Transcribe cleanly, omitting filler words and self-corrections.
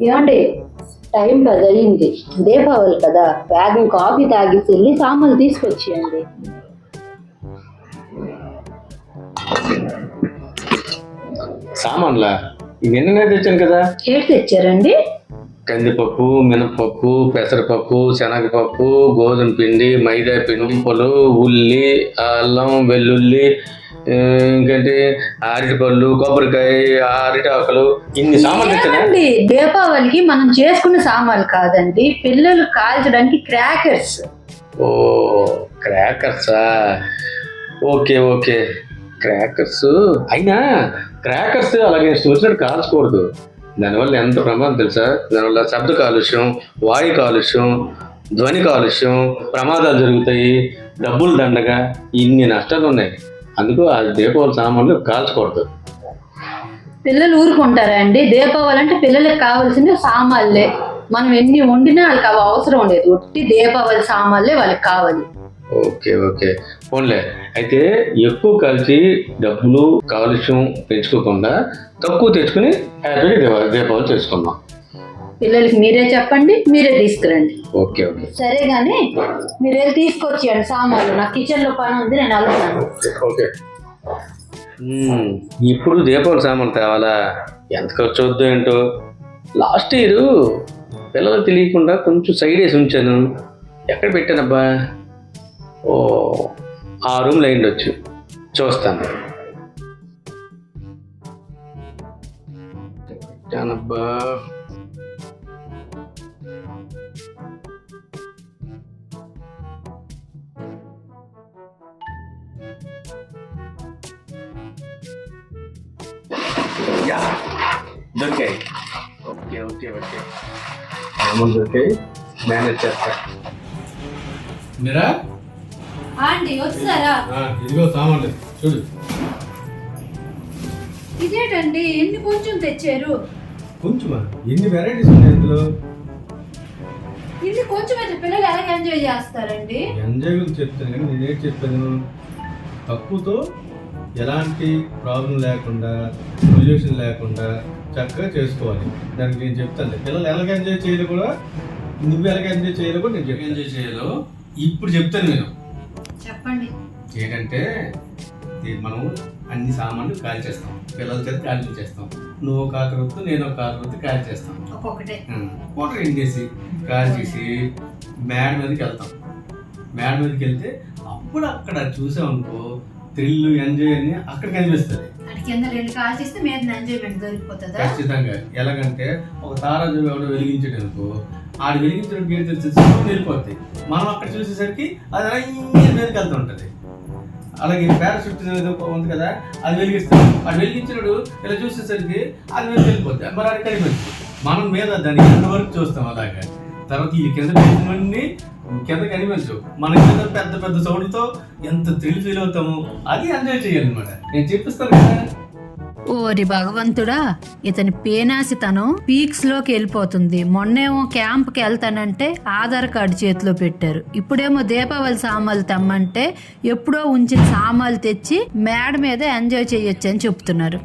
ఏమండి, టైం 10 అయింది, దీపావళి కదా, వేగం కాఫీ తాగేసి వెళ్ళి సామాన్లు తీసుకొచ్చేయండి. సామాన్లా ఇవన్నీ తెచ్చాను కదా. ఏడు తెచ్చారండి? కందిపప్పు, మినపప్పు, పెసరపప్పు, శనగపప్పు, గోధుమ పిండి, మైదా పిండి, పలు, ఉల్లి, అల్లం, వెల్లుల్లి, ఇంకేంటి అరటిపళ్ళు, కొబ్బరికాయ, అరిటాకులు, ఇన్ని సామాన్లు తెచ్చాను. ఏమండి, దీపావళికి మనం చేసుకున్న సామాన్లు కాదండి, పిల్లలు కాల్చడానికి క్రాకర్స్. ఓ క్రాకర్సా? Okay okay, crackers. అయినా క్రాకర్స్ అలాగే ఇష్టం వచ్చినట్టు కాల్చకూడదు. దానివల్ల ఎంత ప్రమాదం తెలుసా? దానివల్ల శబ్ద కాలుష్యం, వాయు కాలుష్యం, ధ్వని కాలుష్యం, ప్రమాదాలు జరుగుతాయి, డబ్బులు దండగా, ఇన్ని నష్టాలు ఉన్నాయి. అందుకు ఆ దీపావళి సామాన్లు కాల్చకూడదు. పిల్లలు ఊరుకుంటారా అండి? దీపావళి అంటే పిల్లలకు కావాల్సిన సామాన్లే. మనం ఎన్ని వండినా వాళ్ళకి అవి అవసరం లేదు. ఒట్టి దీపావళి సామాన్లే వాళ్ళకి కావాలి. ఓకే ఓకే, పోన్లే. అయితే ఎక్కువ కలిసి డబ్బులు కాలుష్యం పెంచుకోకుండా తక్కువ తెచ్చుకుని హ్యాపీగా దీపావళి చేసుకుందాం. పిల్లలకి మీరే చెప్పండి, మీరే తీసుకురండి. ఓకే ఓకే సరే గానీ మీరు వెళ్ళి తీసుకొచ్చేయండి సామాన్లు. నా కిచెన్ లో పని ఉంది, నేను వెళ్తాను. ఓకే. ఇప్పుడు దీపావళి సామాన్ తేవాలా? ఎంత ఖర్చు అవుద్దో ఏంటో. లాస్ట్ ఇయర్ పిల్లలు తెలియకుండా కొంచెం సైడ్ వేసి ఉంచాను. ఎక్కడ పెట్టానబ్బా? ఓ, ఆ రూమ్లో అయిండొచ్చు, చూస్తాను. పెట్టానబ్బా. దొరికాయి. ఓకే ఓకే ఓకే, సామాన్ దొరికాయి, మేనేజ్ చేస్తా. మీరా ఆంటీ వచ్చారా? ఇదిగో సామాన్లు చూడు. ఇదేటండి, ఎన్ని కొంచెం తెచ్చారు? కొంచెమా? ఎన్ని వెరైటీస్ ఉన్నాయి ఇందులో? ఇది కొంచెం అయితే పిల్లలు ఎలా ఎంజాయ్ చేస్తారండి? ఎంజాయ్ గురించి చెప్తాను కానీ నేనేం చెప్పాను, తక్కువతో ఎలాంటి ప్రాబ్లం లేకుండా, పొల్యూషన్ లేకుండా చక్కగా చేసుకోవాలి. దానికి నేను చెప్తాను. పిల్లలు ఎలాగ ఎంజాయ్ చేయాలో కూడా, నువ్వు ఎలాగ ఎంజాయ్ చేయాలో కూడా నేను ఎంజాయ్ చేయాలో ఇప్పుడు చెప్తాను నేను. చెప్పండి. ఏంటంటే మనం అన్ని సామాన్లు కాల్ చేస్తాం, పిల్లల చేత కాల్ చేస్తాం. నువ్వు ఒక ఆకృతి, నేను ఒక ఆకృతి కాల్ చేస్తాం. ఒక్కొక్కటే వాటర్ ఏం చేసి కాల్ చేసి మేడ మీదకి వెళ్తాం. మేడ మీదకి వెళ్తే అప్పుడు అక్కడ చూసామనుకో, థ్రిల్, ఎంజాయ్ అని అక్కడ కనిపిస్తుంది. కింద రెండు కాల్ చేస్తే మీద ఎంజాయ్మెంట్ దొరికిపోతుందా? ఖచ్చితంగా. ఎలాగంటే ఒక తారాజు ఎవడో వెలిగించాడు అనుకో, ఆడు వెలిగించడం గేట్ తెలిసి వెళ్ళిపోతాయి. మనం అక్కడ చూసేసరికి అది అలా మీదకి వెళ్తూ ఉంటుంది. అలాగే పారాషూట్ ఉంది కదా, అది వెలిగిస్తాడు. అది వెలిగించినప్పుడు ఇలా చూసేసరికి అది మీద వెళ్ళిపోద్ది. మరి అది కనిపించదు. మనం మీద దాన్ని ఎంత వరకు చూస్తాం అలాగా. తర్వాత ఈ కింద పెట్టినవన్నీ కింద కనిపించవు. మన కింద పెద్ద పెద్ద సౌండ్తో ఎంత థ్రిల్ ఫీల్ అవుతాము, అది ఎంజాయ్ చేయాలన్నమాట. నేను చెప్పిస్తాను కదా. ఓరి భగవంతుడా, ఇతని పేనాసితనం పీక్స్ లోకి వెళ్ళిపోతుంది. మొన్నేమో క్యాంప్ కి వెళ్తానంటే ఆధార్ కార్డు చేతిలో పెట్టారు. ఇప్పుడేమో దీపావళి సామాన్లు తెమ్మంటే ఎప్పుడో ఉంచిన సామాన్లు తెచ్చి మేడ మీద ఎంజాయ్ చేయొచ్చు అని చెప్తున్నారు.